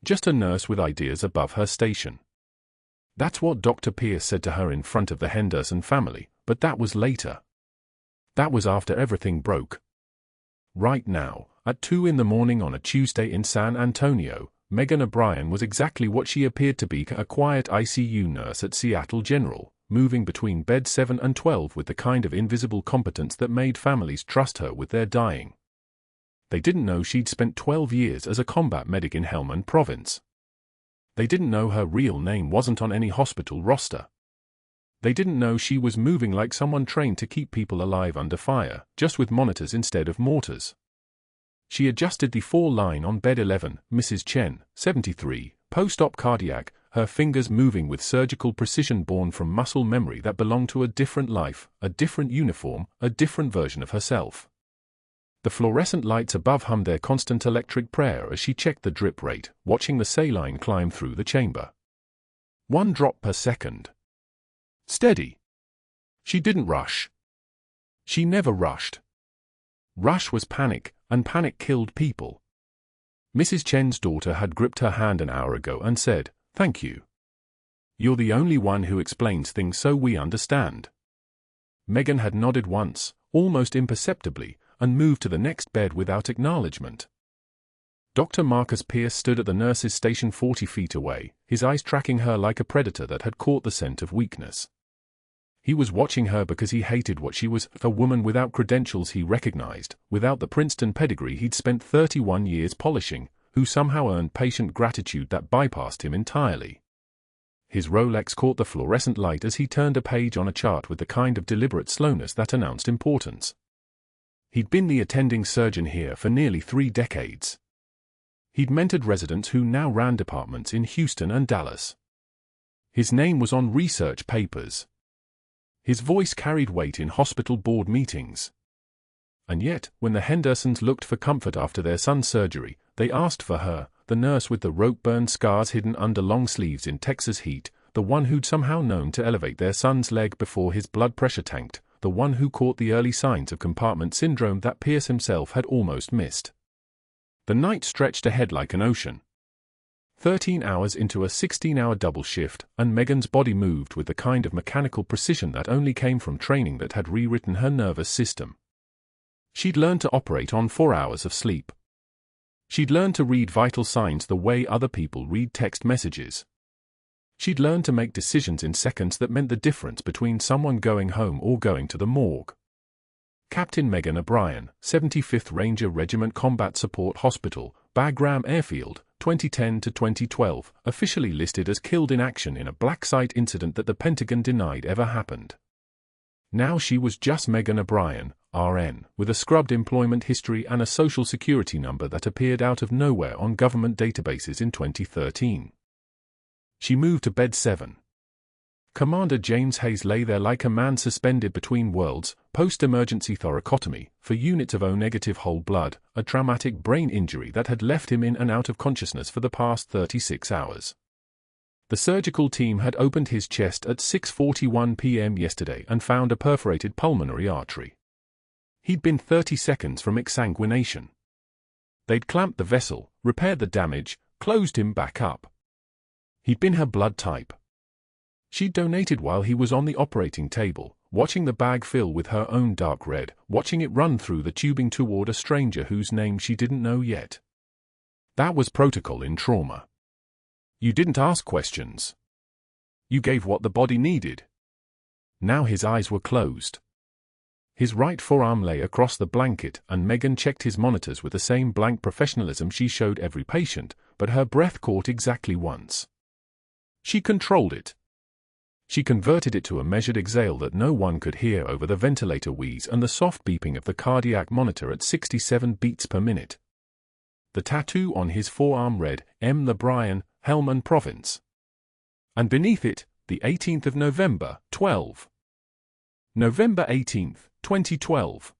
just a nurse with ideas above her station. That's what Dr. Pierce said to her in front of the Henderson family, but that was later. That was after everything broke. Right now, at 2 in the morning on a Tuesday in San Antonio, Megan O'Brien was exactly what she appeared to be, a quiet ICU nurse at Seattle General, moving between bed 7 and 12 with the kind of invisible competence that made families trust her with their dying. They didn't know she'd spent 12 years as a combat medic in Helmand Province. They didn't know her real name wasn't on any hospital roster. They didn't know she was moving like someone trained to keep people alive under fire, just with monitors instead of mortars. She adjusted the 4-line on bed 11, Mrs. Chen, 73, post-op cardiac, her fingers moving with surgical precision born from muscle memory that belonged to a different life, a different uniform, a different version of herself. The fluorescent lights above hummed their constant electric prayer as she checked the drip rate, watching the saline climb through the chamber. 1 drop per second. Steady. She didn't rush. She never rushed. Rush was panic, and panic killed people. Mrs. Chen's daughter had gripped her hand an hour ago and said, "Thank you. You're the only one who explains things so we understand." Megan had nodded once, almost imperceptibly, and moved to the next bed without acknowledgement. Dr. Marcus Pierce stood at the nurse's station 40 feet away, his eyes tracking her like a predator that had caught the scent of weakness. He was watching her because he hated what she was, a woman without credentials he recognized, without the Princeton pedigree he'd spent 31 years polishing, who somehow earned patient gratitude that bypassed him entirely. His Rolex caught the fluorescent light as he turned a page on a chart with the kind of deliberate slowness that announced importance. He'd been the attending surgeon here for nearly 3 decades. He'd mentored residents who now ran departments in Houston and Dallas. His name was on research papers. His voice carried weight in hospital board meetings. And yet, when the Hendersons looked for comfort after their son's surgery, they asked for her, the nurse with the rope burn scars hidden under long sleeves in Texas heat, the one who'd somehow known to elevate their son's leg before his blood pressure tanked, the one who caught the early signs of compartment syndrome that Pierce himself had almost missed. The night stretched ahead like an ocean. 13 hours into a 16-hour double shift, and Megan's body moved with the kind of mechanical precision that only came from training that had rewritten her nervous system. She'd learned to operate on 4 hours of sleep. She'd learned to read vital signs the way other people read text messages. She'd learned to make decisions in seconds that meant the difference between someone going home or going to the morgue. Captain Megan O'Brien, 75th Ranger Regiment Combat Support Hospital, Bagram Airfield, 2010 to 2012, officially listed as killed in action in a black site incident that the Pentagon denied ever happened. Now she was just Megan O'Brien, RN, with a scrubbed employment history and a social security number that appeared out of nowhere on government databases in 2013. She moved to bed 7. Commander James Hayes lay there like a man suspended between worlds, post-emergency thoracotomy, for units of O-negative whole blood, a traumatic brain injury that had left him in and out of consciousness for the past 36 hours. The surgical team had opened his chest at 6:41 p.m. yesterday and found a perforated pulmonary artery. He'd been 30 seconds from exsanguination. They'd clamped the vessel, repaired the damage, closed him back up. He'd been her blood type. She'd donated while he was on the operating table, watching the bag fill with her own dark red, watching it run through the tubing toward a stranger whose name she didn't know yet. That was protocol in trauma. You didn't ask questions. You gave what the body needed. Now his eyes were closed. His right forearm lay across the blanket, and Megan checked his monitors with the same blank professionalism she showed every patient, but her breath caught exactly once. She controlled it. She converted it to a measured exhale that no one could hear over the ventilator wheeze and the soft beeping of the cardiac monitor at 67 beats per minute. The tattoo on his forearm read, M. O'Brien, Helmand Province. And beneath it, the 18th of November, 12. November 18th, 2012.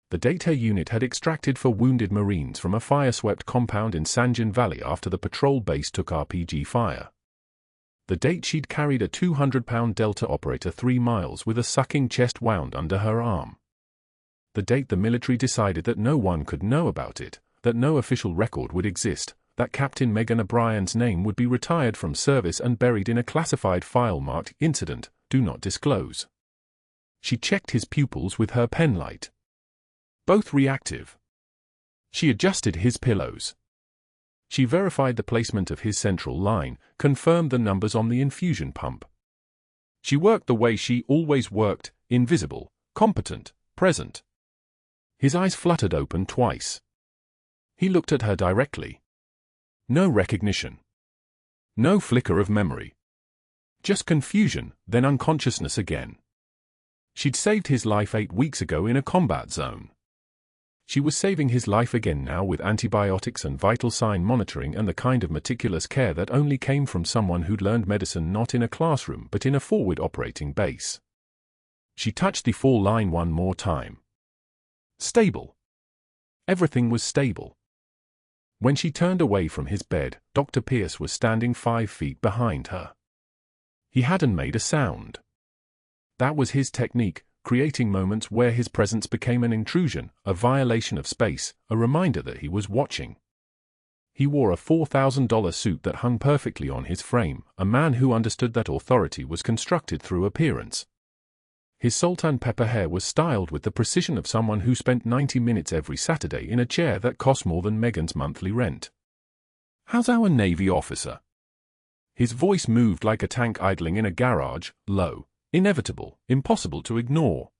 The date her unit had extracted for wounded Marines from a fire-swept compound in Sanjan Valley after the patrol base took RPG fire. The date she'd carried a 200-pound Delta operator 3 miles with a sucking chest wound under her arm. The date the military decided that no one could know about it, that no official record would exist, that Captain Megan O'Brien's name would be retired from service and buried in a classified file marked "Incident, Do Not Disclose." She checked his pupils with her penlight. Both reactive. She adjusted his pillows. She verified the placement of his central line, confirmed the numbers on the infusion pump. She worked the way she always worked, invisible, competent, present. His eyes fluttered open twice. He looked at her directly. No recognition. No flicker of memory. Just confusion, then unconsciousness again. She'd saved his life 8 weeks ago in a combat zone. She was saving his life again now with antibiotics and vital sign monitoring and the kind of meticulous care that only came from someone who'd learned medicine not in a classroom but in a forward operating base. She touched the fall line one more time. Stable. Everything was stable. When she turned away from his bed, Dr. Pierce was standing 5 feet behind her. He hadn't made a sound. That was his technique, creating moments where his presence became an intrusion, a violation of space, a reminder that he was watching. He wore a $4,000 suit that hung perfectly on his frame, a man who understood that authority was constructed through appearance. His salt and pepper hair was styled with the precision of someone who spent 90 minutes every Saturday in a chair that cost more than Megan's monthly rent. "How's our Navy officer?" His voice moved like a tank idling in a garage, low, inevitable, impossible to ignore.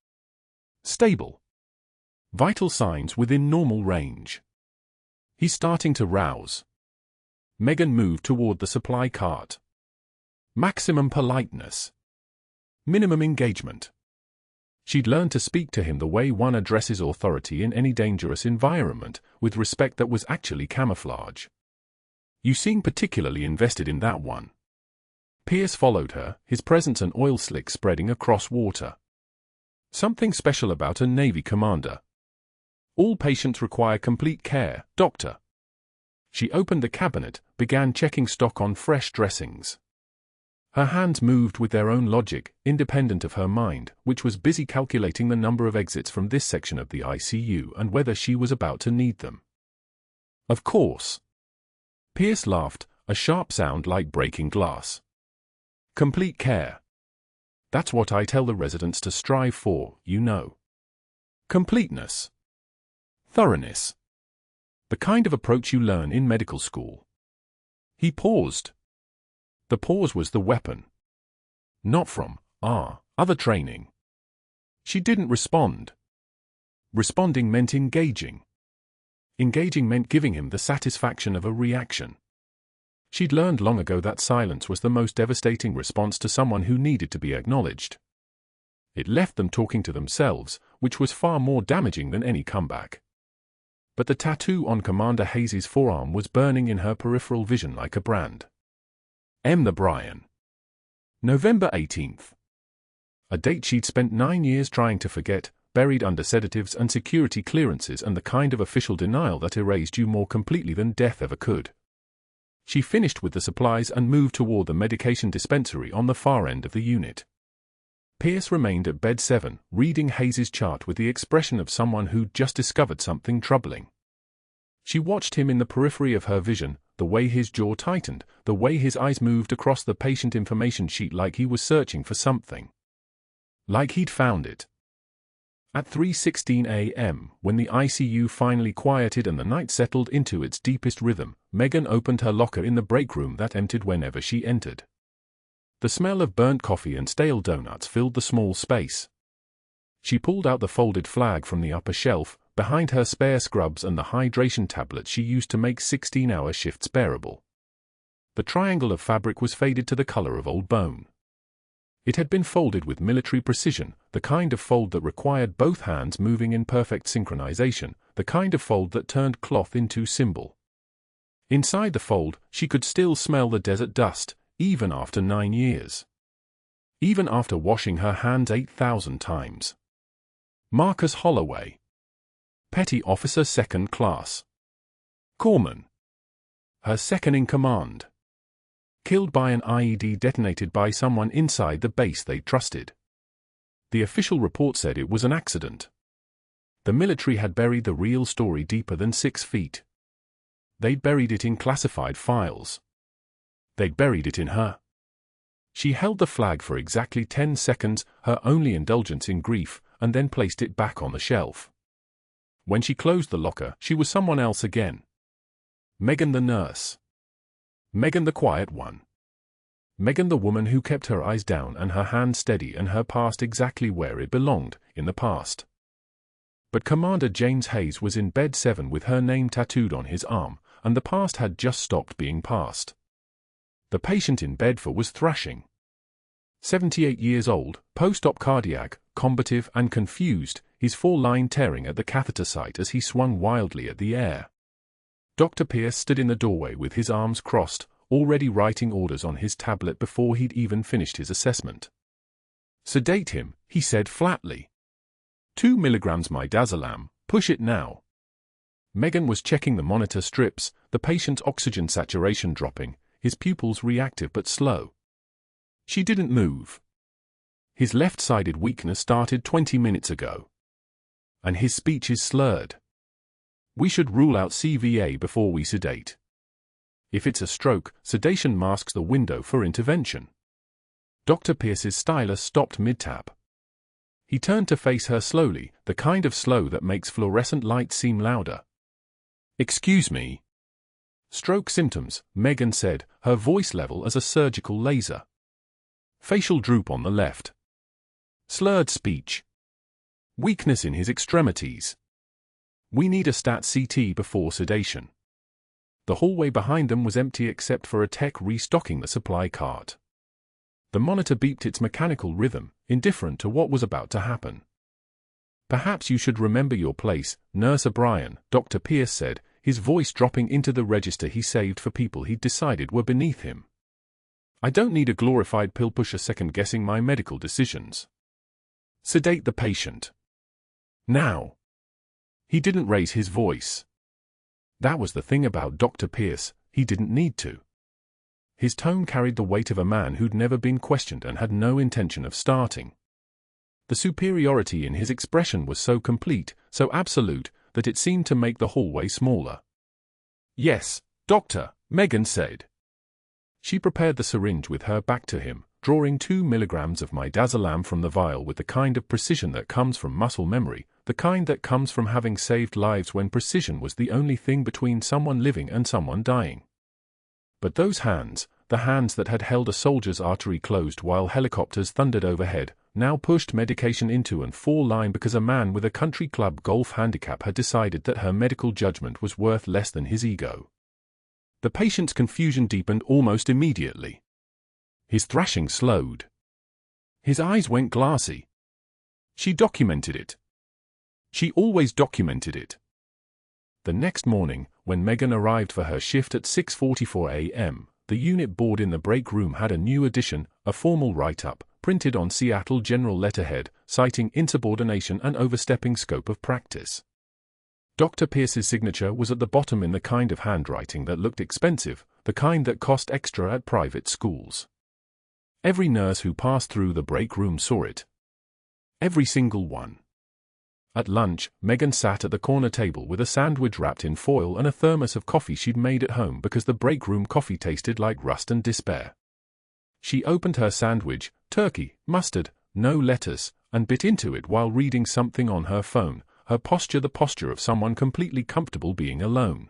Stable. Vital signs within normal range. He's starting to rouse. Megan moved toward the supply cart. Maximum politeness. Minimum engagement. She'd learned to speak to him the way one addresses authority in any dangerous environment, with respect that was actually camouflage. "You seem particularly invested in that one." Pierce followed her, his presence an oil slick spreading across water. "Something special about a Navy commander. All patients require complete care, doctor." She opened the cabinet, began checking stock on fresh dressings. Her hands moved with their own logic, independent of her mind, which was busy calculating the number of exits from this section of the ICU and whether she was about to need them. "Of course." Pierce laughed, a sharp sound like breaking glass. "Complete care. That's what I tell the residents to strive for, you know. Completeness. Thoroughness. The kind of approach you learn in medical school." He paused. The pause was the weapon. Not from other training. She didn't respond. Responding meant engaging. Engaging meant giving him the satisfaction of a reaction. She'd learned long ago that silence was the most devastating response to someone who needed to be acknowledged. It left them talking to themselves, which was far more damaging than any comeback. But the tattoo on Commander Hayes' forearm was burning in her peripheral vision like a brand. M. the Brian. November 18th. A date she'd spent 9 years trying to forget, buried under sedatives and security clearances and the kind of official denial that erased you more completely than death ever could. She finished with the supplies and moved toward the medication dispensary on the far end of the unit. Pierce remained at bed 7, reading Hayes' chart with the expression of someone who'd just discovered something troubling. She watched him in the periphery of her vision, the way his jaw tightened, the way his eyes moved across the patient information sheet like he was searching for something. Like he'd found it. At 3:16 a.m., when the ICU finally quieted and the night settled into its deepest rhythm, Megan opened her locker in the break room that emptied whenever she entered. The smell of burnt coffee and stale donuts filled the small space. She pulled out the folded flag from the upper shelf, behind her spare scrubs and the hydration tablets she used to make 16-hour shifts bearable. The triangle of fabric was faded to the color of old bone. It had been folded with military precision, the kind of fold that required both hands moving in perfect synchronization, the kind of fold that turned cloth into symbol. Inside the fold, she could still smell the desert dust, even after 9 years. Even after washing her hands 8,000 times. Marcus Holloway. Petty Officer 2nd Class. Corpsman. Her second in command. Killed by an IED detonated by someone inside the base they trusted. The official report said it was an accident. The military had buried the real story deeper than 6 feet. They'd buried it in classified files. They'd buried it in her. She held the flag for exactly 10 seconds, her only indulgence in grief, and then placed it back on the shelf. When she closed the locker, she was someone else again. Megan the nurse. Megan the quiet one. Megan the woman who kept her eyes down and her hand steady and her past exactly where it belonged, in the past. But Commander James Hayes was in bed 7 with her name tattooed on his arm, and the past had just stopped being past. The patient in bed 4 was thrashing. 78 years old, post-op cardiac, combative and confused, his foreline tearing at the catheter site as he swung wildly at the air. Dr. Pierce stood in the doorway with his arms crossed, already writing orders on his tablet before he'd even finished his assessment. "Sedate him," he said flatly. 2 milligrams midazolam, push it now. Megan was checking the monitor strips, the patient's oxygen saturation dropping, his pupils reactive but slow. She didn't move. His left-sided weakness started 20 minutes ago. And his speech is slurred. We should rule out CVA before we sedate. If it's a stroke, sedation masks the window for intervention. Dr. Pierce's stylus stopped mid-tap. He turned to face her slowly, the kind of slow that makes fluorescent light seem louder. "Excuse me." "Stroke symptoms," Megan said, her voice level as a surgical laser. Facial droop on the left. Slurred speech. Weakness in his extremities. We need a stat CT before sedation. The hallway behind them was empty except for a tech restocking the supply cart. The monitor beeped its mechanical rhythm, indifferent to what was about to happen. "Perhaps you should remember your place, Nurse O'Brien," Dr. Pierce said, his voice dropping into the register he saved for people he'd decided were beneath him. "I don't need a glorified pill pusher second-guessing my medical decisions. Sedate the patient. Now." He didn't raise his voice. That was the thing about Dr. Pierce, he didn't need to. His tone carried the weight of a man who'd never been questioned and had no intention of starting. The superiority in his expression was so complete, so absolute, that it seemed to make the hallway smaller. "Yes, doctor," Megan said. She prepared the syringe with her back to him, drawing 2 milligrams of midazolam from the vial with the kind of precision that comes from muscle memory, the kind that comes from having saved lives when precision was the only thing between someone living and someone dying. But those hands, the hands that had held a soldier's artery closed while helicopters thundered overhead, now pushed medication into and for line because a man with a country club golf handicap had decided that her medical judgment was worth less than his ego. The patient's confusion deepened almost immediately. His thrashing slowed. His eyes went glassy. She documented it. She always documented it. The next morning, when Megan arrived for her shift at 6:44 a.m., the unit board in the break room had a new addition, a formal write-up, printed on Seattle General letterhead, citing insubordination and overstepping scope of practice. Dr. Pierce's signature was at the bottom in the kind of handwriting that looked expensive, the kind that cost extra at private schools. Every nurse who passed through the break room saw it. Every single one. At lunch, Megan sat at the corner table with a sandwich wrapped in foil and a thermos of coffee she'd made at home because the break room coffee tasted like rust and despair. She opened her sandwich, turkey, mustard, no lettuce, and bit into it while reading something on her phone, her posture the posture of someone completely comfortable being alone.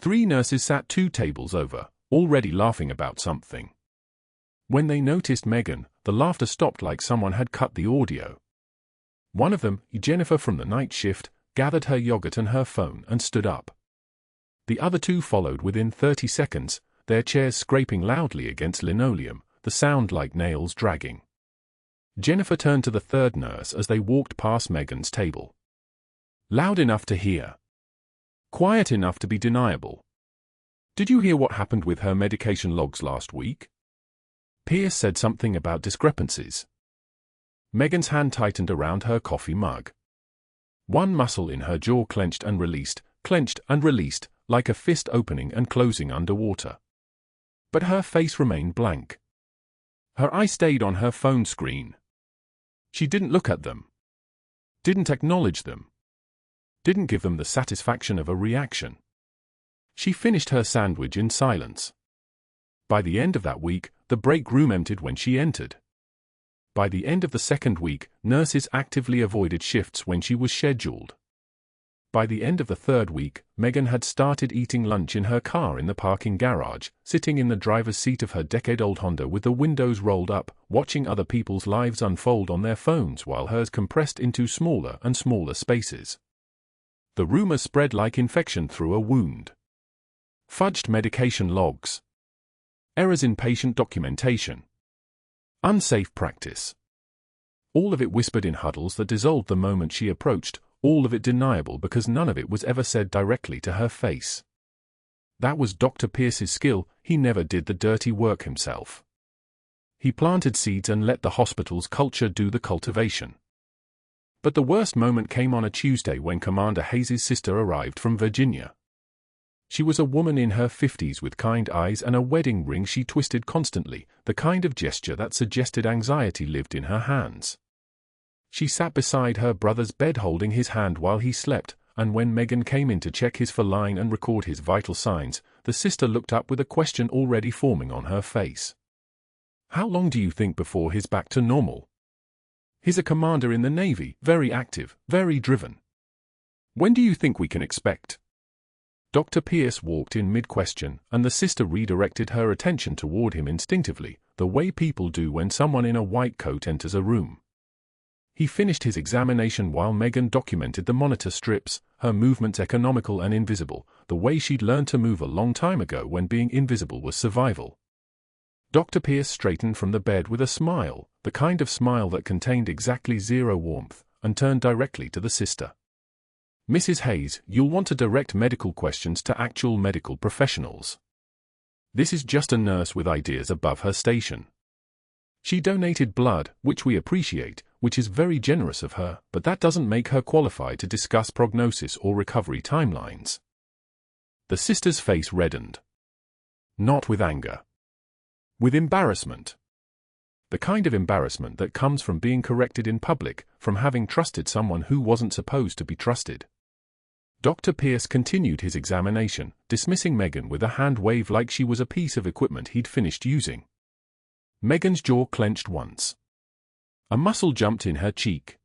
3 nurses sat 2 tables over, already laughing about something. When they noticed Megan, the laughter stopped like someone had cut the audio. One of them, Jennifer from the night shift, gathered her yogurt and her phone and stood up. The other 2 followed within 30 seconds, their chairs scraping loudly against linoleum, the sound like nails dragging. Jennifer turned to the 3rd nurse as they walked past Megan's table. "Loud enough to hear. Quiet enough to be deniable. Did you hear what happened with her medication logs last week?" Pierce said something about discrepancies. Megan's hand tightened around her coffee mug. One muscle in her jaw clenched and released, like a fist opening and closing underwater. But her face remained blank. Her eye stayed on her phone screen. She didn't look at them. Didn't acknowledge them. Didn't give them the satisfaction of a reaction. She finished her sandwich in silence. By the end of that week, the break room emptied when she entered. By the end of the second week, nurses actively avoided shifts when she was scheduled. By the end of the third week, Megan had started eating lunch in her car in the parking garage, sitting in the driver's seat of her decade-old Honda with the windows rolled up, watching other people's lives unfold on their phones while hers compressed into smaller and smaller spaces. The rumor spread like infection through a wound. Fudged medication logs. Errors in patient documentation. Unsafe practice. All of it whispered in huddles that dissolved the moment she approached, all of it deniable because none of it was ever said directly to her face. That was Dr. Pierce's skill. He never did the dirty work himself. He planted seeds and let the hospital's culture do the cultivation. But the worst moment came on a Tuesday when Commander Hayes' sister arrived from Virginia. She was a woman in her 50s with kind eyes and a wedding ring she twisted constantly, the kind of gesture that suggested anxiety lived in her hands. She sat beside her brother's bed holding his hand while he slept, and when Megan came in to check his feline and record his vital signs, the sister looked up with a question already forming on her face. How long do you think before he's back to normal? He's a commander in the Navy, very active, very driven. When do you think we can expect? Dr. Pierce walked in mid-question, and the sister redirected her attention toward him instinctively, the way people do when someone in a white coat enters a room. He finished his examination while Megan documented the monitor strips, her movements economical and invisible, the way she'd learned to move a long time ago when being invisible was survival. Dr. Pierce straightened from the bed with a smile, the kind of smile that contained exactly zero warmth, and turned directly to the sister. Mrs. Hayes, you'll want to direct medical questions to actual medical professionals. This is just a nurse with ideas above her station. She donated blood, which we appreciate, which is very generous of her, but that doesn't make her qualified to discuss prognosis or recovery timelines. The sister's face reddened. Not with anger. With embarrassment. The kind of embarrassment that comes from being corrected in public, from having trusted someone who wasn't supposed to be trusted. Dr. Pierce continued his examination, dismissing Megan with a hand wave like she was a piece of equipment he'd finished using. Megan's jaw clenched once. A muscle jumped in her cheek.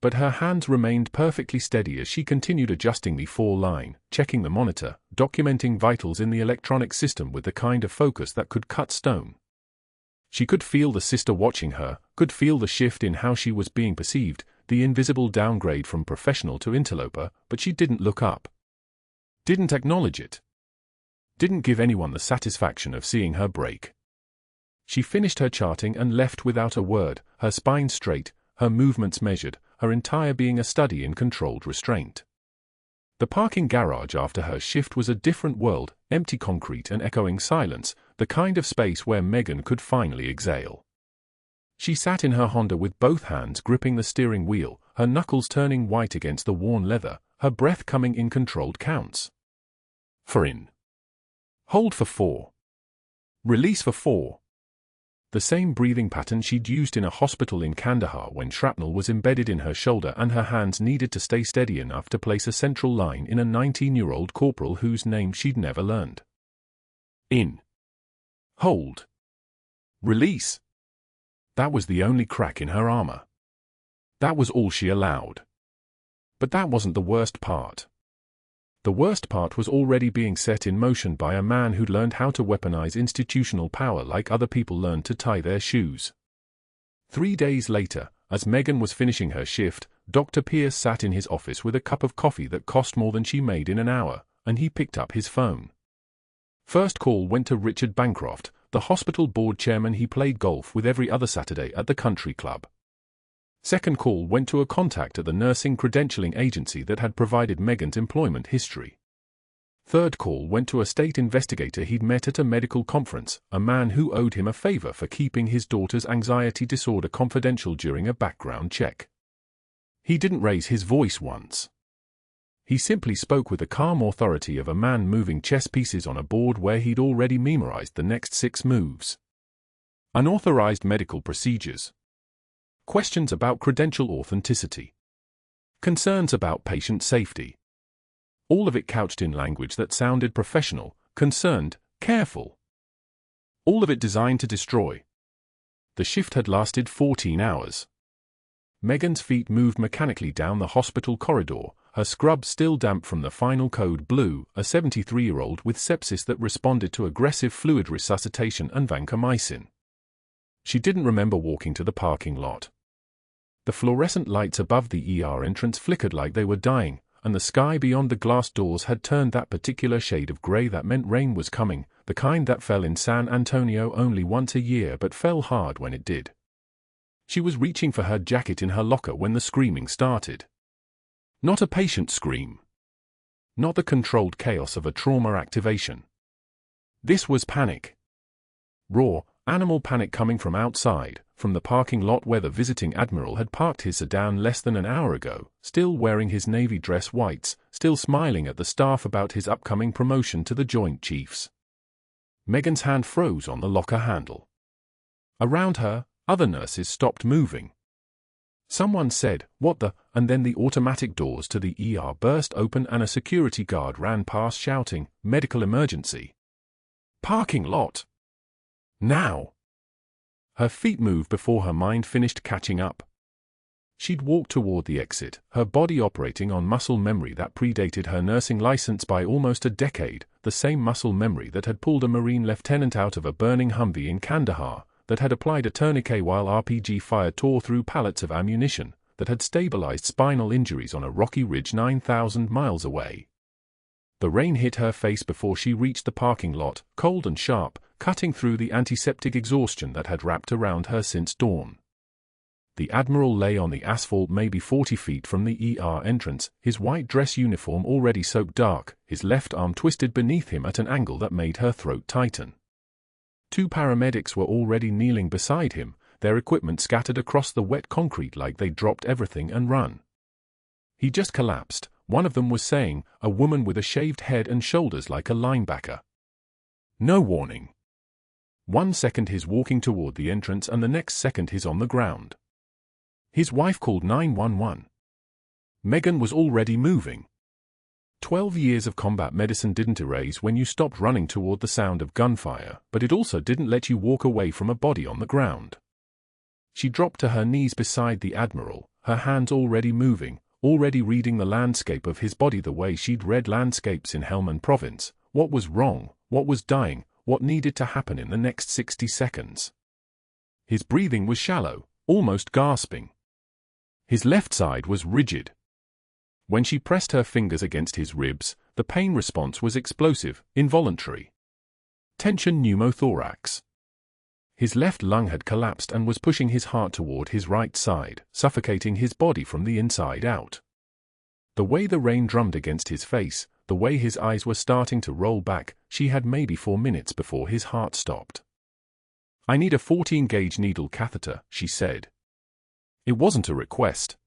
But her hands remained perfectly steady as she continued adjusting the four-line, checking the monitor, documenting vitals in the electronic system with the kind of focus that could cut stone. She could feel the sister watching her, could feel the shift in how she was being perceived, the invisible downgrade from professional to interloper, but she didn't look up. Didn't acknowledge it. Didn't give anyone the satisfaction of seeing her break. She finished her charting and left without a word, her spine straight, her movements measured, her entire being a study in controlled restraint. The parking garage after her shift was a different world, empty concrete and echoing silence, the kind of space where Megan could finally exhale. She sat in her Honda with both hands gripping the steering wheel, her knuckles turning white against the worn leather, her breath coming in controlled counts. For in. Hold for 4. Release for 4. The same breathing pattern she'd used in a hospital in Kandahar when shrapnel was embedded in her shoulder and her hands needed to stay steady enough to place a central line in a 19-year-old corporal whose name she'd never learned. In. Hold. Release. That was the only crack in her armor. That was all she allowed. But that wasn't the worst part. The worst part was already being set in motion by a man who'd learned how to weaponize institutional power like other people learned to tie their shoes. 3 days later, as Megan was finishing her shift, Dr. Pierce sat in his office with a cup of coffee that cost more than she made in an hour, and he picked up his phone. First call went to Richard Bancroft, the hospital board chairman he played golf with every other Saturday at the country club. Second call went to a contact at the nursing credentialing agency that had provided Megan's employment history. Third call went to a state investigator he'd met at a medical conference, a man who owed him a favor for keeping his daughter's anxiety disorder confidential during a background check. He didn't raise his voice once. He simply spoke with the calm authority of a man moving chess pieces on a board where he'd already memorized the next 6 moves. Unauthorized medical procedures. Questions about credential authenticity. Concerns about patient safety. All of it couched in language that sounded professional, concerned, careful. All of it designed to destroy. The shift had lasted 14 hours. Megan's feet moved mechanically down the hospital corridor, her scrub still damp from the final code blue, a 73-year-old with sepsis that responded to aggressive fluid resuscitation and vancomycin. She didn't remember walking to the parking lot. The fluorescent lights above the ER entrance flickered like they were dying, and the sky beyond the glass doors had turned that particular shade of gray that meant rain was coming, the kind that fell in San Antonio only once a year but fell hard when it did. She was reaching for her jacket in her locker when the screaming started. Not a patient scream. Not the controlled chaos of a trauma activation. This was panic. Raw, animal panic coming from outside, from the parking lot where the visiting admiral had parked his sedan less than an hour ago, still wearing his navy dress whites, still smiling at the staff about his upcoming promotion to the Joint Chiefs. Megan's hand froze on the locker handle. Around her, other nurses stopped moving. Someone said, "What the?" and then the automatic doors to the ER burst open and a security guard ran past shouting, "Medical emergency! Parking lot! Now!" Her feet moved before her mind finished catching up. She'd walked toward the exit, her body operating on muscle memory that predated her nursing license by almost a decade, the same muscle memory that had pulled a Marine lieutenant out of a burning Humvee in Kandahar, that had applied a tourniquet while RPG fire tore through pallets of ammunition, that had stabilized spinal injuries on a rocky ridge 9,000 miles away. The rain hit her face before she reached the parking lot, cold and sharp, cutting through the antiseptic exhaustion that had wrapped around her since dawn. The Admiral lay on the asphalt maybe 40 feet from the ER entrance, his white dress uniform already soaked dark, his left arm twisted beneath him at an angle that made her throat tighten. 2 paramedics were already kneeling beside him, their equipment scattered across the wet concrete like they'd dropped everything and run. He just collapsed, one of them was saying, a woman with a shaved head and shoulders like a linebacker. No warning. 1 second he's walking toward the entrance and the next second he's on the ground. His wife called 911. Megan was already moving. 12 years of combat medicine didn't erase when you stopped running toward the sound of gunfire, but it also didn't let you walk away from a body on the ground. She dropped to her knees beside the Admiral, her hands already moving, already reading the landscape of his body the way she'd read landscapes in Helmand Province, what was wrong, what was dying, what needed to happen in the next 60 seconds. His breathing was shallow, almost gasping. His left side was rigid. When she pressed her fingers against his ribs, the pain response was explosive, involuntary. Tension pneumothorax. His left lung had collapsed and was pushing his heart toward his right side, suffocating his body from the inside out. The way the rain drummed against his face, the way his eyes were starting to roll back, she had maybe 4 minutes before his heart stopped. "I need a 14-gauge needle catheter," she said. It wasn't a request.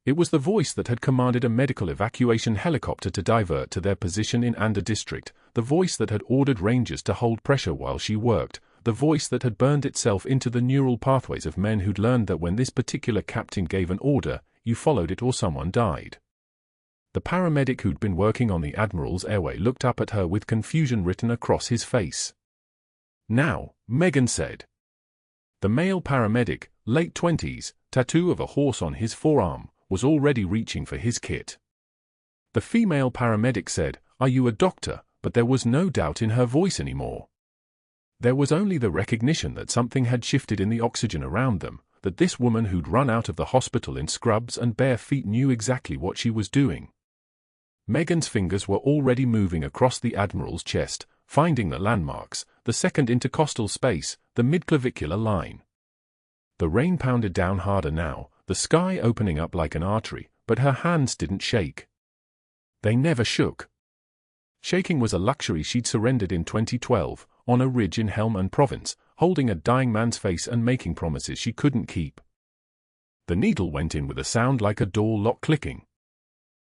It was the voice that had commanded a medical evacuation helicopter to divert to their position in Anda district, the voice that had ordered rangers to hold pressure while she worked, the voice that had burned itself into the neural pathways of men who'd learned that when this particular captain gave an order, you followed it or someone died. The paramedic who'd been working on the Admiral's airway looked up at her with confusion written across his face. "Now," Megan said. The male paramedic, late 20s, tattoo of a horse on his forearm, was already reaching for his kit. The female paramedic said, "Are you a doctor?" but there was no doubt in her voice anymore. There was only the recognition that something had shifted in the oxygen around them, that this woman who'd run out of the hospital in scrubs and bare feet knew exactly what she was doing. Megan's fingers were already moving across the Admiral's chest, finding the landmarks, the second intercostal space, the midclavicular line. The rain pounded down harder now, the sky opening up like an artery, but her hands didn't shake. They never shook. Shaking was a luxury she'd surrendered in 2012, on a ridge in Helmand Province, holding a dying man's face and making promises she couldn't keep. The needle went in with a sound like a door lock clicking.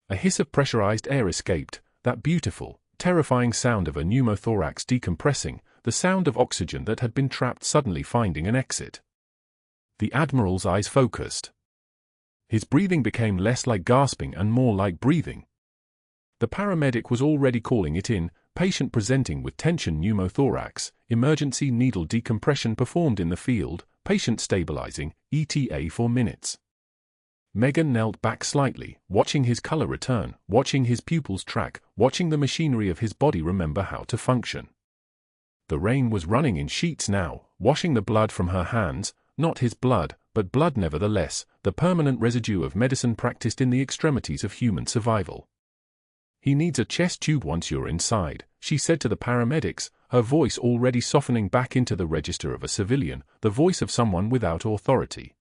A hiss of pressurized air escaped, that beautiful, terrifying sound of a pneumothorax decompressing, the sound of oxygen that had been trapped suddenly finding an exit. The Admiral's eyes focused. His breathing became less like gasping and more like breathing. The paramedic was already calling it in, patient presenting with tension pneumothorax, emergency needle decompression performed in the field, patient stabilizing, ETA 4 minutes. Megan knelt back slightly, watching his color return, watching his pupils track, watching the machinery of his body remember how to function. The rain was running in sheets now, washing the blood from her hands, not his blood, but blood nevertheless, the permanent residue of medicine practiced in the extremities of human survival. "He needs a chest tube once you're inside," she said to the paramedics, her voice already softening back into the register of a civilian, the voice of someone without authority.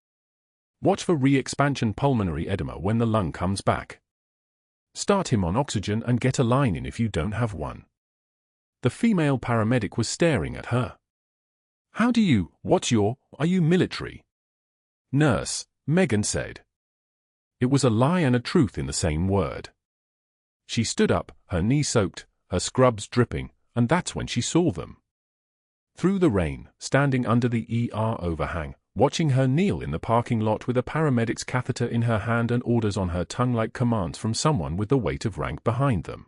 "Watch for re-expansion pulmonary edema when the lung comes back. Start him on oxygen and get a line in if you don't have one." The female paramedic was staring at her. Are you military?" "Nurse," Megan said. It was a lie and a truth in the same word. She stood up, her knee soaked, her scrubs dripping, and that's when she saw them. Through the rain, standing under the ER overhang, watching her kneel in the parking lot with a paramedic's catheter in her hand and orders on her tongue like commands from someone with the weight of rank behind them.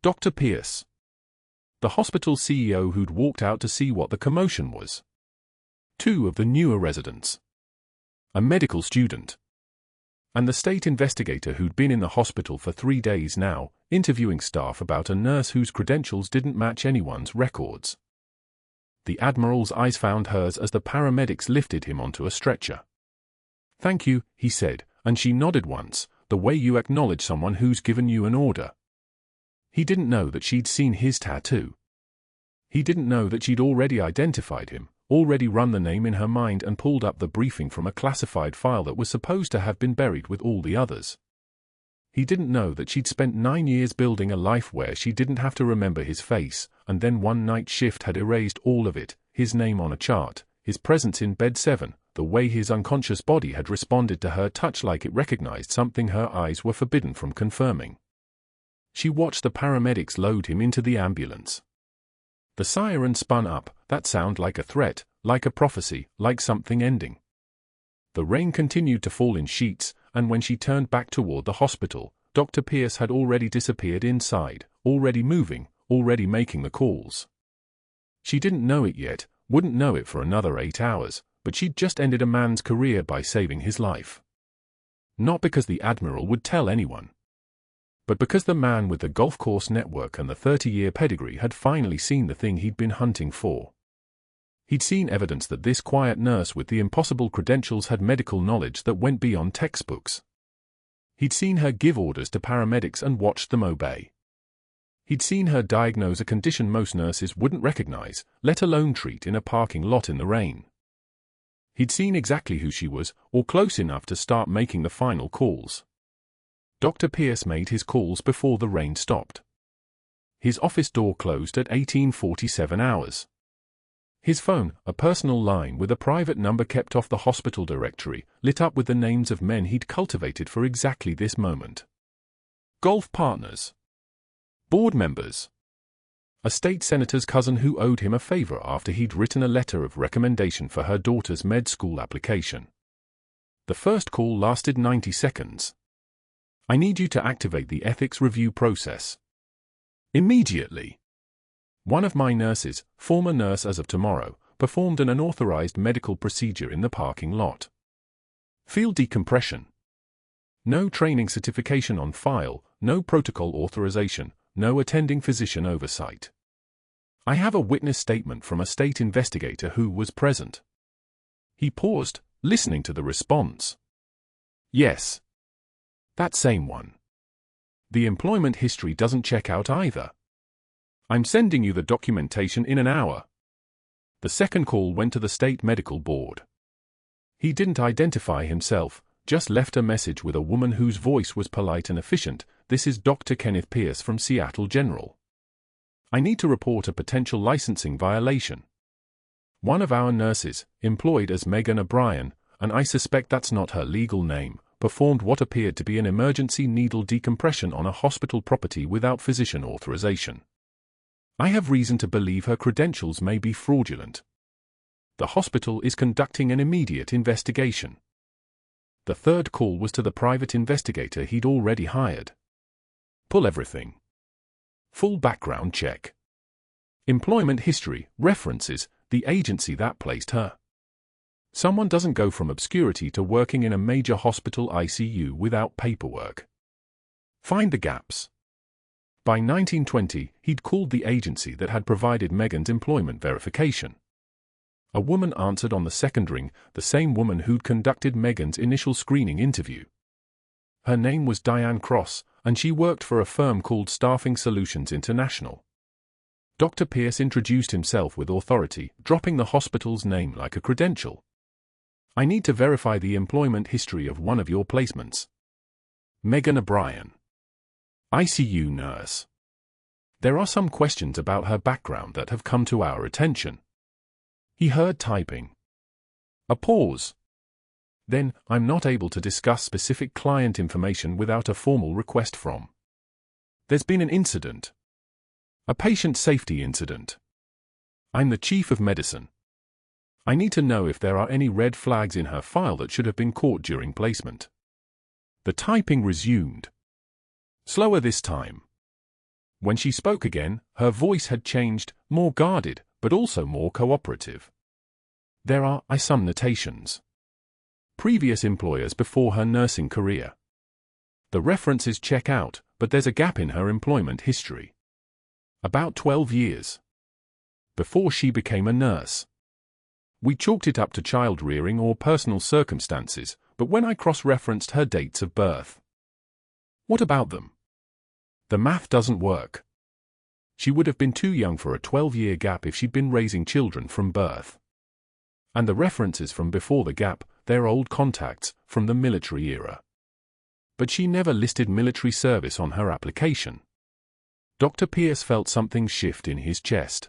Dr. Pierce, the hospital CEO who'd walked out to see what the commotion was. 2 of the newer residents. A medical student. And the state investigator who'd been in the hospital for 3 days now, interviewing staff about a nurse whose credentials didn't match anyone's records. The Admiral's eyes found hers as the paramedics lifted him onto a stretcher. "Thank you," he said, and she nodded once, the way you acknowledge someone who's given you an order. He didn't know that she'd seen his tattoo. He didn't know that she'd already identified him, already run the name in her mind and pulled up the briefing from a classified file that was supposed to have been buried with all the others. He didn't know that she'd spent 9 years building a life where she didn't have to remember his face, and then one night shift had erased all of it, his name on a chart, his presence in bed 7, the way his unconscious body had responded to her touch like it recognized something her eyes were forbidden from confirming. She watched the paramedics load him into the ambulance. The siren spun up, that sound like a threat, like a prophecy, like something ending. The rain continued to fall in sheets, and when she turned back toward the hospital, Dr. Pierce had already disappeared inside, already moving, already making the calls. She didn't know it yet, wouldn't know it for another 8 hours, but she'd just ended a man's career by saving his life. Not because the Admiral would tell anyone, but because the man with the golf course network and the 30-year pedigree had finally seen the thing he'd been hunting for. He'd seen evidence that this quiet nurse with the impossible credentials had medical knowledge that went beyond textbooks. He'd seen her give orders to paramedics and watched them obey. He'd seen her diagnose a condition most nurses wouldn't recognize, let alone treat in a parking lot in the rain. He'd seen exactly who she was, or close enough to start making the final calls. Dr. Pierce made his calls before the rain stopped. His office door closed at 1847 hours. His phone, a personal line with a private number kept off the hospital directory, lit up with the names of men he'd cultivated for exactly this moment. Golf partners. Board members. A state senator's cousin who owed him a favor after he'd written a letter of recommendation for her daughter's med school application. The first call lasted 90 seconds. "I need you to activate the ethics review process. Immediately." One of my nurses, former nurse as of tomorrow, performed an unauthorized medical procedure in the parking lot. Field decompression. No training certification on file, no protocol authorization, no attending physician oversight. I have a witness statement from a state investigator who was present. He paused, listening to the response. Yes. That same one. The employment history doesn't check out either. I'm sending you the documentation in an hour. The second call went to the state medical board. He didn't identify himself, just left a message with a woman whose voice was polite and efficient. "This is Dr. Kenneth Pierce from Seattle General. I need to report a potential licensing violation. One of our nurses, employed as Megan O'Brien, and I suspect that's not her legal name, performed what appeared to be an emergency needle decompression on a hospital property without physician authorization. I have reason to believe her credentials may be fraudulent. The hospital is conducting an immediate investigation." The third call was to the private investigator he'd already hired. Pull everything. Full background check. Employment history, references, the agency that placed her. Someone doesn't go from obscurity to working in a major hospital ICU without paperwork. Find the gaps. By 1920, he'd called the agency that had provided Megan's employment verification. A woman answered on the second ring, the same woman who'd conducted Megan's initial screening interview. Her name was Diane Cross, and she worked for a firm called Staffing Solutions International. Dr. Pierce introduced himself with authority, dropping the hospital's name like a credential. I need to verify the employment history of one of your placements. Megan O'Brien. ICU nurse. There are some questions about her background that have come to our attention. He heard typing. A pause. Then, I'm not able to discuss specific client information without a formal request from. There's been an incident. A patient safety incident. I'm the chief of medicine. I need to know if there are any red flags in her file that should have been caught during placement. The typing resumed. Slower this time. When she spoke again, her voice had changed, more guarded, but also more cooperative. There are some notations. Previous employers before her nursing career. The references check out, but there's a gap in her employment history. About 12 years. Before she became a nurse. We chalked it up to child rearing or personal circumstances, but when I cross-referenced her dates of birth. What about them? The math doesn't work. She would have been too young for a 12-year gap if she'd been raising children from birth. And the references from before the gap, they're old contacts, from the military era. But she never listed military service on her application. Dr. Pierce felt something shift in his chest.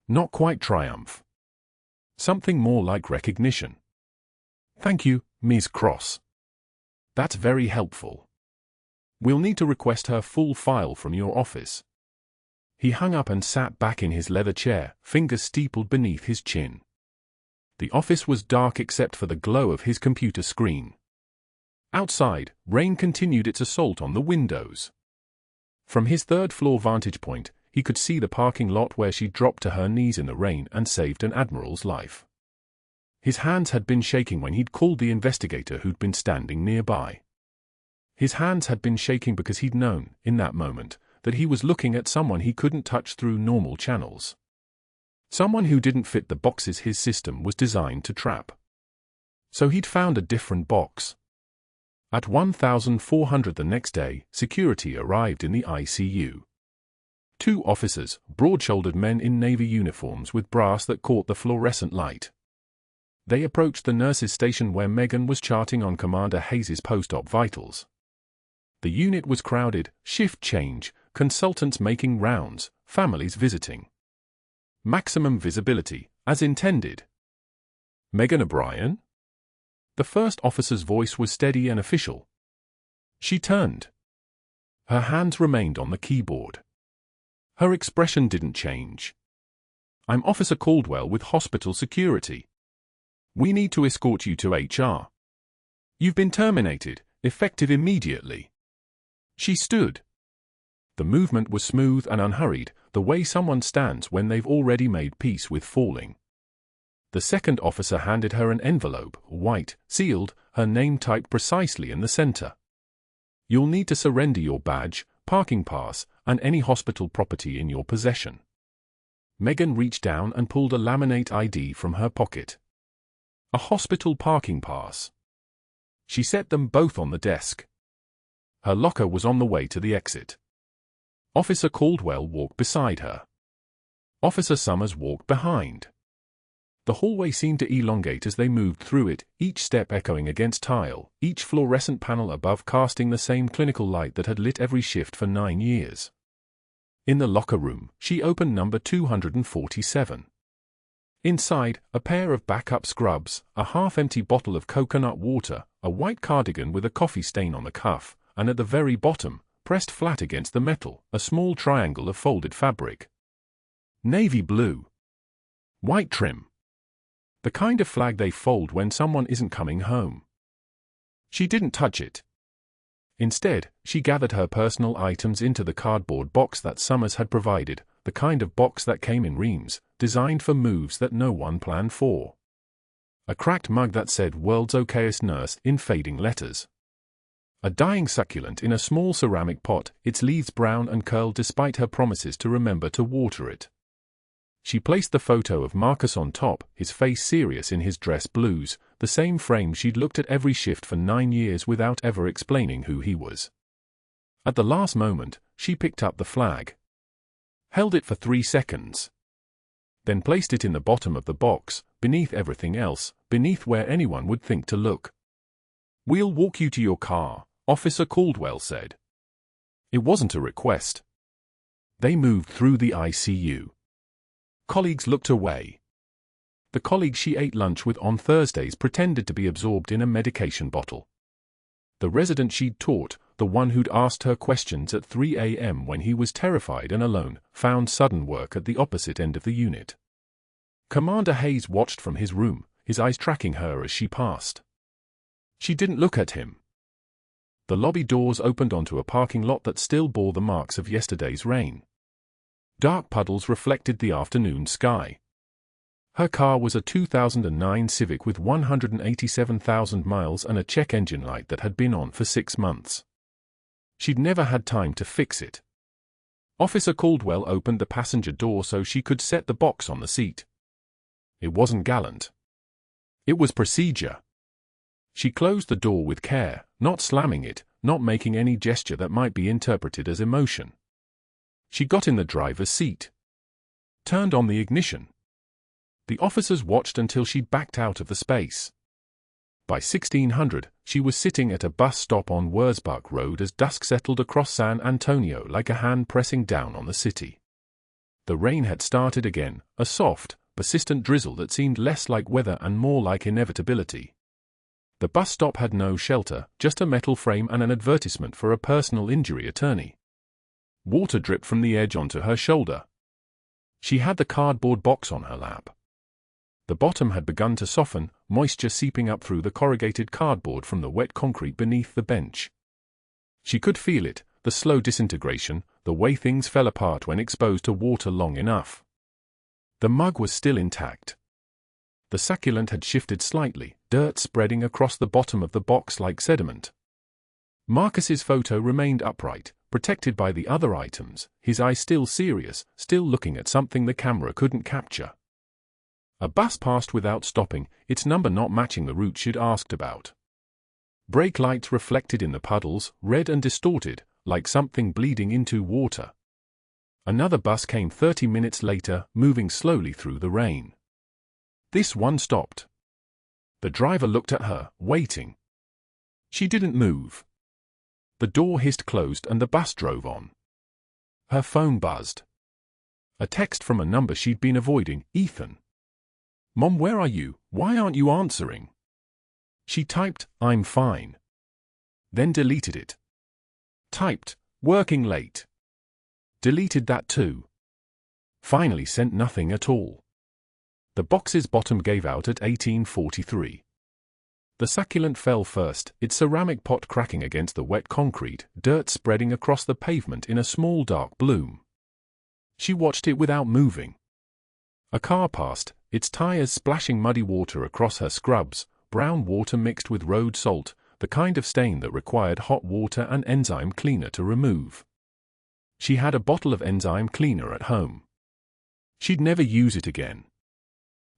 Not quite triumph. Something more like recognition. Thank you, Ms. Cross. That's very helpful. We'll need to request her full file from your office. He hung up and sat back in his leather chair, fingers steepled beneath his chin. The office was dark except for the glow of his computer screen. Outside, rain continued its assault on the windows. From his third-floor vantage point, he could see the parking lot where she dropped to her knees in the rain and saved an admiral's life. His hands had been shaking when he'd called the investigator who'd been standing nearby. His hands had been shaking because he'd known, in that moment, that he was looking at someone he couldn't touch through normal channels. Someone who didn't fit the boxes his system was designed to trap. So he'd found a different box. At 1400 the next day, security arrived in the ICU. 2 officers, broad-shouldered men in navy uniforms with brass that caught the fluorescent light. They approached the nurse's station where Megan was charting on Commander Hayes's post-op vitals. The unit was crowded, shift change, consultants making rounds, families visiting. Maximum visibility, as intended. Megan O'Brien? The first officer's voice was steady and official. She turned. Her hands remained on the keyboard. Her expression didn't change. I'm Officer Caldwell with hospital security. We need to escort you to HR. You've been terminated, effective immediately. She stood. The movement was smooth and unhurried, the way someone stands when they've already made peace with falling. The second officer handed her an envelope, white, sealed, her name typed precisely in the center. You'll need to surrender your badge, parking pass, and any hospital property in your possession. Megan reached down and pulled a laminate ID from her pocket. A hospital parking pass. She set them both on the desk. Her locker was on the way to the exit. Officer Caldwell walked beside her. Officer Summers walked behind. The hallway seemed to elongate as they moved through it, each step echoing against tile, each fluorescent panel above casting the same clinical light that had lit every shift for 9 years. In the locker room, she opened number 247. Inside, a pair of backup scrubs, a half-empty bottle of coconut water, a white cardigan with a coffee stain on the cuff, and at the very bottom, pressed flat against the metal, a small triangle of folded fabric. Navy blue. White trim. The kind of flag they fold when someone isn't coming home. She didn't touch it. Instead, she gathered her personal items into the cardboard box that Summers had provided, the kind of box that came in reams, designed for moves that no one planned for. A cracked mug that said "World's Okayest Nurse" in fading letters. A dying succulent in a small ceramic pot, its leaves brown and curled despite her promises to remember to water it. She placed the photo of Marcus on top, his face serious in his dress blues, the same frame she'd looked at every shift for 9 years without ever explaining who he was. At the last moment, she picked up the flag. Held it for 3 seconds. Then placed it in the bottom of the box, beneath everything else, beneath where anyone would think to look. "We'll walk you to your car," Officer Caldwell said. It wasn't a request. They moved through the ICU. Colleagues looked away. The colleague she ate lunch with on Thursdays pretended to be absorbed in a medication bottle. The resident she'd taught, the one who'd asked her questions at 3 a.m. when he was terrified and alone, found sudden work at the opposite end of the unit. Commander Hayes watched from his room, his eyes tracking her as she passed. She didn't look at him. The lobby doors opened onto a parking lot that still bore the marks of yesterday's rain. Dark puddles reflected the afternoon sky. Her car was a 2009 Civic with 187,000 miles and a check engine light that had been on for 6 months. She'd never had time to fix it. Officer Caldwell opened the passenger door so she could set the box on the seat. It wasn't gallant. It was procedure. She closed the door with care, not slamming it, not making any gesture that might be interpreted as emotion. She got in the driver's seat. Turned on the ignition. The officers watched until she'd backed out of the space. By 1600, she was sitting at a bus stop on Wurzbach Road as dusk settled across San Antonio like a hand pressing down on the city. The rain had started again, a soft, persistent drizzle that seemed less like weather and more like inevitability. The bus stop had no shelter, just a metal frame and an advertisement for a personal injury attorney. Water dripped from the edge onto her shoulder. She had the cardboard box on her lap. The bottom had begun to soften, moisture seeping up through the corrugated cardboard from the wet concrete beneath the bench. She could feel it, the slow disintegration, the way things fell apart when exposed to water long enough. The mug was still intact. The succulent had shifted slightly, dirt spreading across the bottom of the box like sediment. Marcus's photo remained upright, protected by the other items, his eyes still serious, still looking at something the camera couldn't capture. A bus passed without stopping, its number not matching the route she'd asked about. Brake lights reflected in the puddles, red and distorted, like something bleeding into water. Another bus came 30 minutes later, moving slowly through the rain. This one stopped. The driver looked at her, waiting. She didn't move. The door hissed closed and the bus drove on. Her phone buzzed. A text from a number she'd been avoiding, Ethan. "Mom, where are you? Why aren't you answering?" She typed, "I'm fine." Then deleted it. Typed, "Working late." Deleted that too. Finally sent nothing at all. The box's bottom gave out at 1843. The succulent fell first, its ceramic pot cracking against the wet concrete, dirt spreading across the pavement in a small dark bloom. She watched it without moving. A car passed, its tires splashing muddy water across her scrubs, brown water mixed with road salt, the kind of stain that required hot water and enzyme cleaner to remove. She had a bottle of enzyme cleaner at home. She'd never use it again.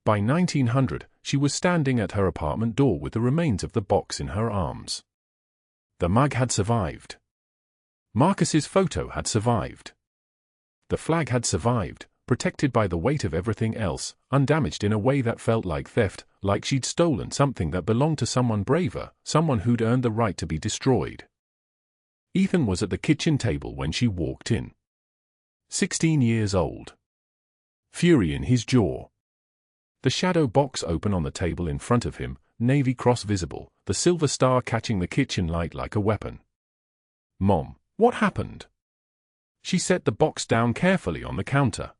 By 1900, she was standing at her apartment door with the remains of the box in her arms. The mug had survived. Marcus's photo had survived. The flag had survived, protected by the weight of everything else, undamaged in a way that felt like theft, like she'd stolen something that belonged to someone braver, someone who'd earned the right to be destroyed. Ethan was at the kitchen table when she walked in. 16 years old. Fury in his jaw. The shadow box open on the table in front of him, navy cross visible, the silver star catching the kitchen light like a weapon. "Mom, what happened?" She set the box down carefully on the counter.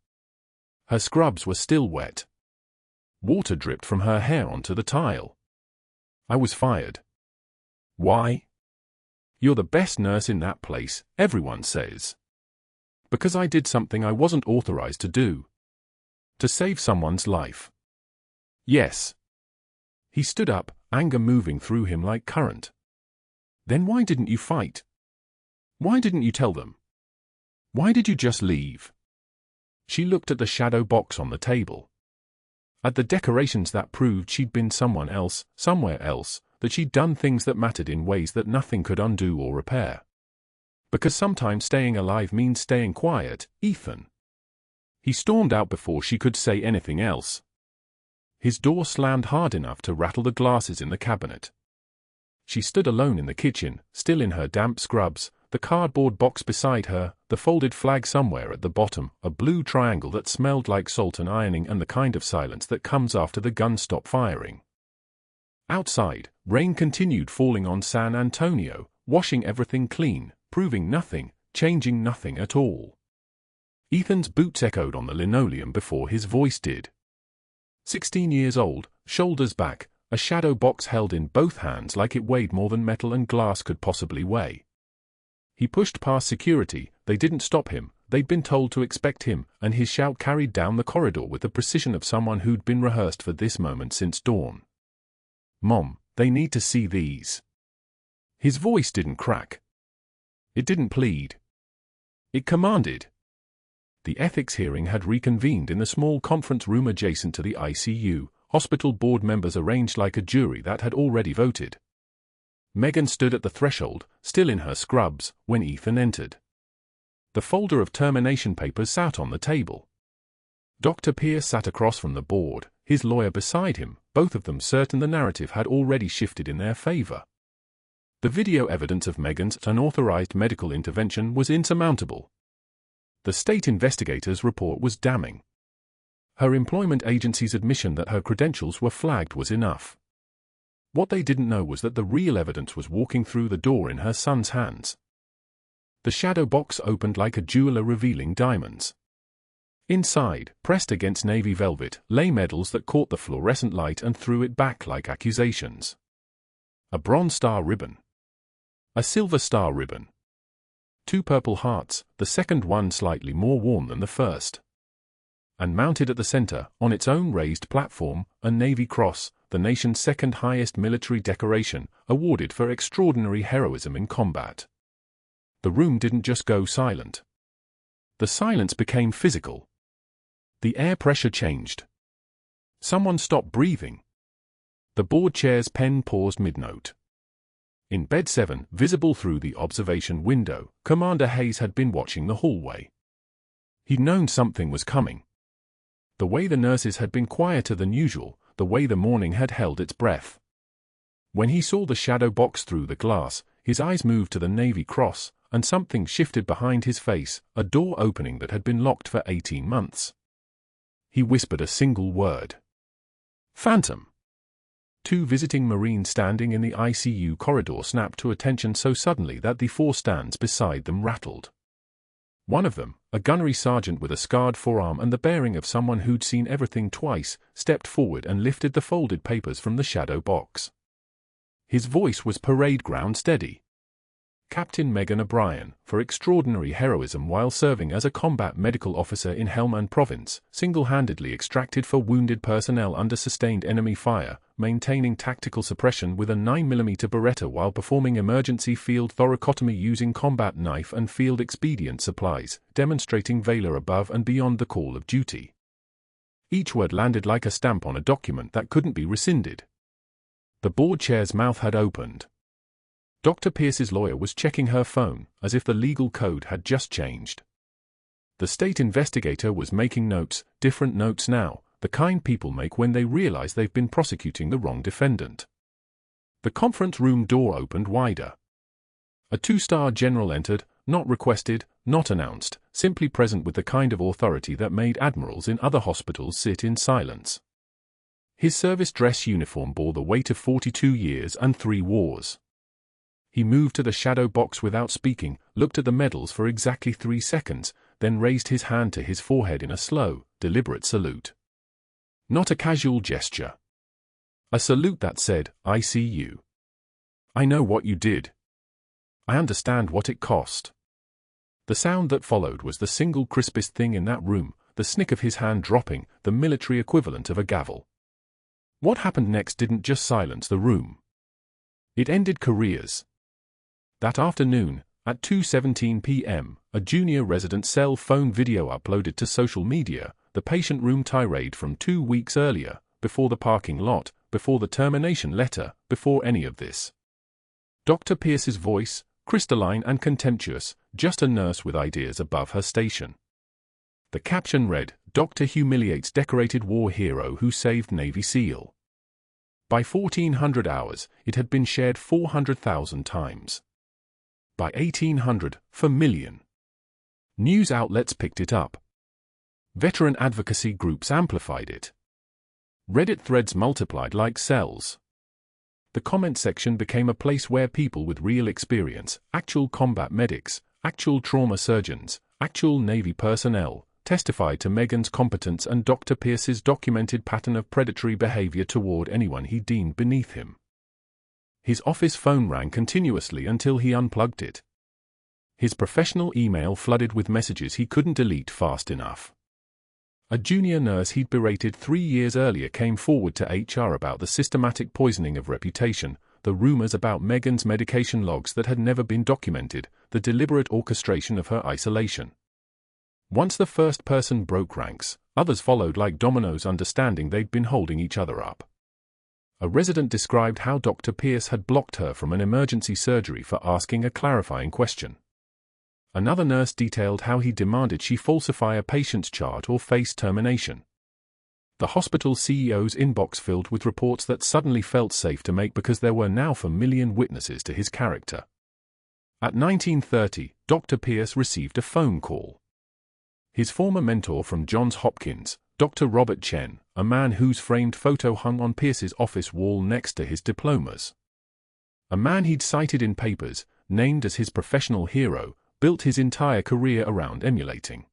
Her scrubs were still wet. Water dripped from her hair onto the tile. "I was fired." "Why?" "You're the best nurse in that place, everyone says. Because I did something I wasn't authorized to do. To save someone's life." "Yes." He stood up, anger moving through him like current. "Then why didn't you fight? Why didn't you tell them? Why did you just leave?" She looked at the shadow box on the table. At the decorations that proved she'd been someone else, somewhere else, that she'd done things that mattered in ways that nothing could undo or repair. Because sometimes staying alive means staying quiet, Ethan. He stormed out before she could say anything else. His door slammed hard enough to rattle the glasses in the cabinet. She stood alone in the kitchen, still in her damp scrubs, the cardboard box beside her, the folded flag somewhere at the bottom, a blue triangle that smelled like salt and ironing, and the kind of silence that comes after the guns stop firing. Outside, rain continued falling on San Antonio, washing everything clean, proving nothing, changing nothing at all. Ethan's boots echoed on the linoleum before his voice did. 16 years old, shoulders back, a shadow box held in both hands like it weighed more than metal and glass could possibly weigh. He pushed past security. They didn't stop him, they'd been told to expect him, and his shout carried down the corridor with the precision of someone who'd been rehearsed for this moment since dawn. "Mom, they need to see these." His voice didn't crack. It didn't plead. It commanded. The ethics hearing had reconvened in the small conference room adjacent to the ICU, hospital board members arranged like a jury that had already voted. Megan stood at the threshold, still in her scrubs, when Ethan entered. The folder of termination papers sat on the table. Dr. Pierce sat across from the board, his lawyer beside him, both of them certain the narrative had already shifted in their favor. The video evidence of Megan's unauthorized medical intervention was insurmountable. The state investigator's report was damning. Her employment agency's admission that her credentials were flagged was enough. What they didn't know was that the real evidence was walking through the door in her son's hands. The shadow box opened like a jeweler revealing diamonds. Inside, pressed against navy velvet, lay medals that caught the fluorescent light and threw it back like accusations. A Bronze Star ribbon. A Silver Star ribbon. 2 purple hearts, the second one slightly more warm than the first. And mounted at the center, on its own raised platform, a Navy Cross, the nation's second highest military decoration, awarded for extraordinary heroism in combat. The room didn't just go silent. The silence became physical. The air pressure changed. Someone stopped breathing. The board chair's pen paused mid-note. In bed 7, visible through the observation window, Commander Hayes had been watching the hallway. He'd known something was coming. The way the nurses had been quieter than usual, the way the morning had held its breath. When he saw the shadow box through the glass, his eyes moved to the Navy Cross, and something shifted behind his face, a door opening that had been locked for 18 months. He whispered a single word. "Phantom." 2 visiting Marines standing in the ICU corridor snapped to attention so suddenly that the 4 stands beside them rattled. One of them, a gunnery sergeant with a scarred forearm and the bearing of someone who'd seen everything twice, stepped forward and lifted the folded papers from the shadow box. His voice was parade ground steady. Captain Megan O'Brien, for extraordinary heroism while serving as a combat medical officer in Helmand Province, single-handedly extracted for wounded personnel under sustained enemy fire, maintaining tactical suppression with a 9mm Beretta while performing emergency field thoracotomy using combat knife and field expedient supplies, demonstrating valor above and beyond the call of duty. Each word landed like a stamp on a document that couldn't be rescinded. The board chair's mouth had opened. Dr. Pierce's lawyer was checking her phone, as if the legal code had just changed. The state investigator was making notes, different notes now, the kind people make when they realize they've been prosecuting the wrong defendant. The conference room door opened wider. A 2-star general entered, not requested, not announced, simply present with the kind of authority that made admirals in other hospitals sit in silence. His service dress uniform bore the weight of 42 years and 3 wars. He moved to the shadow box without speaking, looked at the medals for exactly 3 seconds, then raised his hand to his forehead in a slow, deliberate salute. Not a casual gesture. A salute that said, "I see you. I know what you did. I understand what it cost. The sound that followed was the single crispest thing in that room, the snick of his hand dropping, the military equivalent of a gavel. What happened next didn't just silence the room. It ended careers. That afternoon, at 2:17 p.m., a junior resident's cell phone video uploaded to social media, the patient room tirade from 2 weeks earlier, before the parking lot, before the termination letter, before any of this. Dr. Pierce's voice, crystalline and contemptuous, just a nurse with ideas above her station. The caption read, "Doctor humiliates decorated war hero who saved Navy SEAL." By 1400 hours, it had been shared 400,000 times. By 1800, per million. News outlets picked it up. Veteran advocacy groups amplified it. Reddit threads multiplied like cells. The comment section became a place where people with real experience, actual combat medics, actual trauma surgeons, actual Navy personnel, testified to Meghan's competence and Dr. Pierce's documented pattern of predatory behavior toward anyone he deemed beneath him. His office phone rang continuously until he unplugged it. His professional email flooded with messages he couldn't delete fast enough. A junior nurse he'd berated 3 years earlier came forward to HR about the systematic poisoning of reputation, the rumors about Meghan's medication logs that had never been documented, the deliberate orchestration of her isolation. Once the first person broke ranks, others followed like dominoes, understanding they'd been holding each other up. A resident described how Dr. Pierce had blocked her from an emergency surgery for asking a clarifying question. Another nurse detailed how he demanded she falsify a patient's chart or face termination. The hospital CEO's inbox filled with reports that suddenly felt safe to make because there were now 4 million witnesses to his character. At 1930, Dr. Pierce received a phone call. His former mentor from Johns Hopkins, Dr. Robert Chen, a man whose framed photo hung on Pierce's office wall next to his diplomas. A man he'd cited in papers, named as his professional hero, built his entire career around emulating.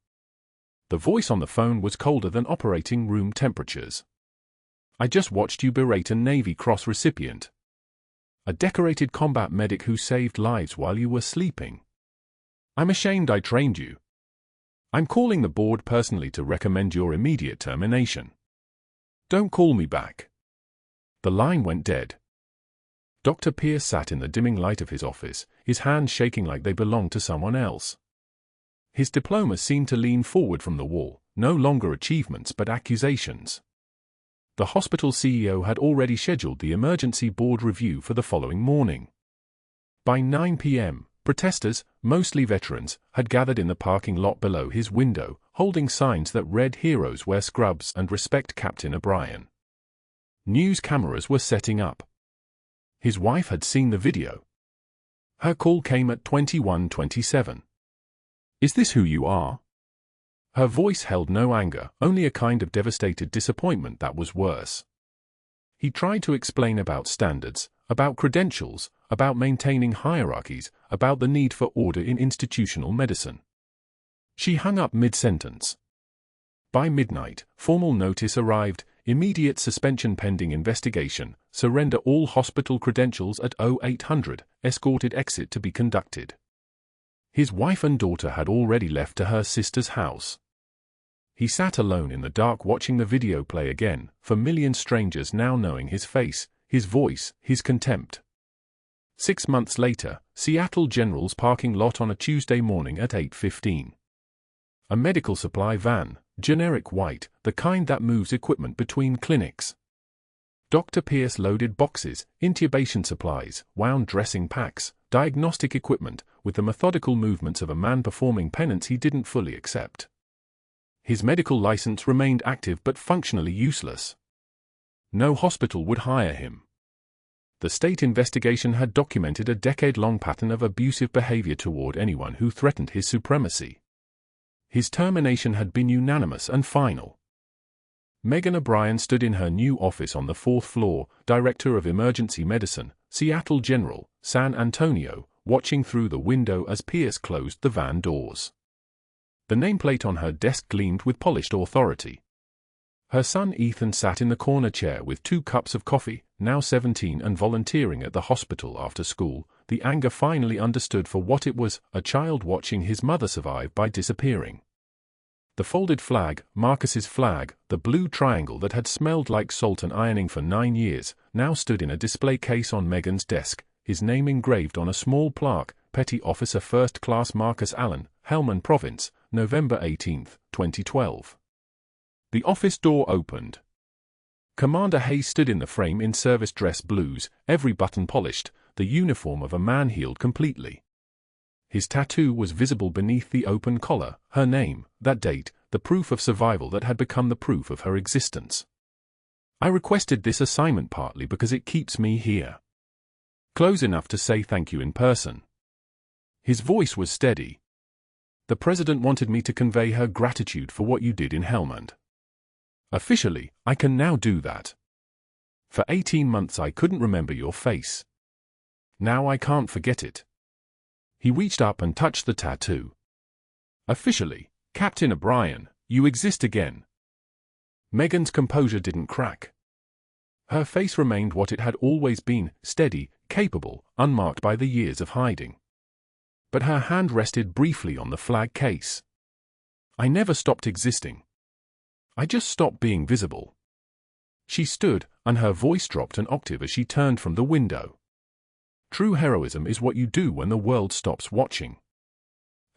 The voice on the phone was colder than operating room temperatures. "I just watched you berate a Navy Cross recipient. A decorated combat medic who saved lives while you were sleeping. I'm ashamed I trained you. I'm calling the board personally to recommend your immediate termination. Don't call me back." The line went dead. Dr. Pierce sat in the dimming light of his office, his hands shaking like they belonged to someone else. His diplomas seemed to lean forward from the wall, no longer achievements but accusations. The hospital CEO had already scheduled the emergency board review for the following morning. By 9 p.m., protesters, mostly veterans, had gathered in the parking lot below his window, holding signs that read "Heroes wear scrubs" and "Respect Captain O'Brien." News cameras were setting up. His wife had seen the video. Her call came at 21:27. "Is this who you are?" Her voice held no anger, only a kind of devastated disappointment that was worse. He tried to explain about standards, about credentials, about maintaining hierarchies, about the need for order in institutional medicine. She hung up mid-sentence. By midnight, formal notice arrived: immediate suspension pending investigation, surrender all hospital credentials at 0800, escorted exit to be conducted. His wife and daughter had already left to her sister's house. He sat alone in the dark watching the video play again, for million strangers now knowing his face, his voice, his contempt. 6 months later, Seattle General's parking lot on a Tuesday morning at 8:15. A medical supply van, generic white, the kind that moves equipment between clinics. Dr. Pierce loaded boxes, intubation supplies, wound dressing packs, diagnostic equipment, with the methodical movements of a man performing penance he didn't fully accept. His medical license remained active but functionally useless. No hospital would hire him. The state investigation had documented a decade-long pattern of abusive behavior toward anyone who threatened his supremacy. His termination had been unanimous and final. Meghan O'Brien stood in her new office on the 4th floor, Director of Emergency Medicine, Seattle General, San Antonio, watching through the window as Pierce closed the van doors. The nameplate on her desk gleamed with polished authority. Her son Ethan sat in the corner chair with 2 cups of coffee, now 17 and volunteering at the hospital after school, the anger finally understood for what it was, a child watching his mother survive by disappearing. The folded flag, Marcus's flag, the blue triangle that had smelled like salt and ironing for 9 years, now stood in a display case on Megan's desk, his name engraved on a small plaque, Petty Officer First Class Marcus Allen, Helmand Province, November 18, 2012. The office door opened. Commander Hayes stood in the frame in service dress blues, every button polished, the uniform of a man healed completely. His tattoo was visible beneath the open collar, her name, that date, the proof of survival that had become the proof of her existence. I requested this assignment partly because it keeps me here. Close enough to say thank you in person. His voice was steady. The President wanted me to convey her gratitude for what you did in Helmand. Officially, I can now do that. For 18 months I couldn't remember your face. Now I can't forget it. He reached up and touched the tattoo. Officially, Captain O'Brien, you exist again. Megan's composure didn't crack. Her face remained what it had always been, steady, capable, unmarked by the years of hiding. But her hand rested briefly on the flag case. I never stopped existing. I just stopped being visible. She stood, and her voice dropped an octave as she turned from the window. True heroism is what you do when the world stops watching.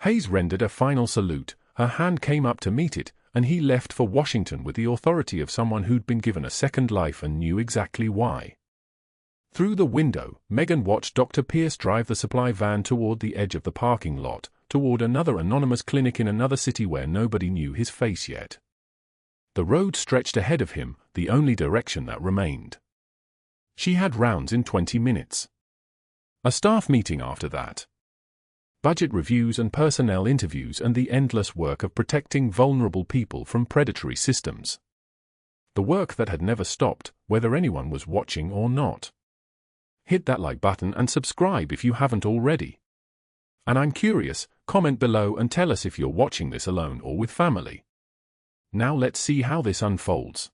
Hayes rendered a final salute, her hand came up to meet it, and he left for Washington with the authority of someone who'd been given a second life and knew exactly why. Through the window, Megan watched Dr. Pierce drive the supply van toward the edge of the parking lot, toward another anonymous clinic in another city where nobody knew his face yet. The road stretched ahead of him, the only direction that remained. She had rounds in 20 minutes. A staff meeting after that. Budget reviews and personnel interviews and the endless work of protecting vulnerable people from predatory systems. The work that had never stopped, whether anyone was watching or not. Hit that like button and subscribe if you haven't already. And I'm curious, comment below and tell us if you're watching this alone or with family. Now let's see how this unfolds.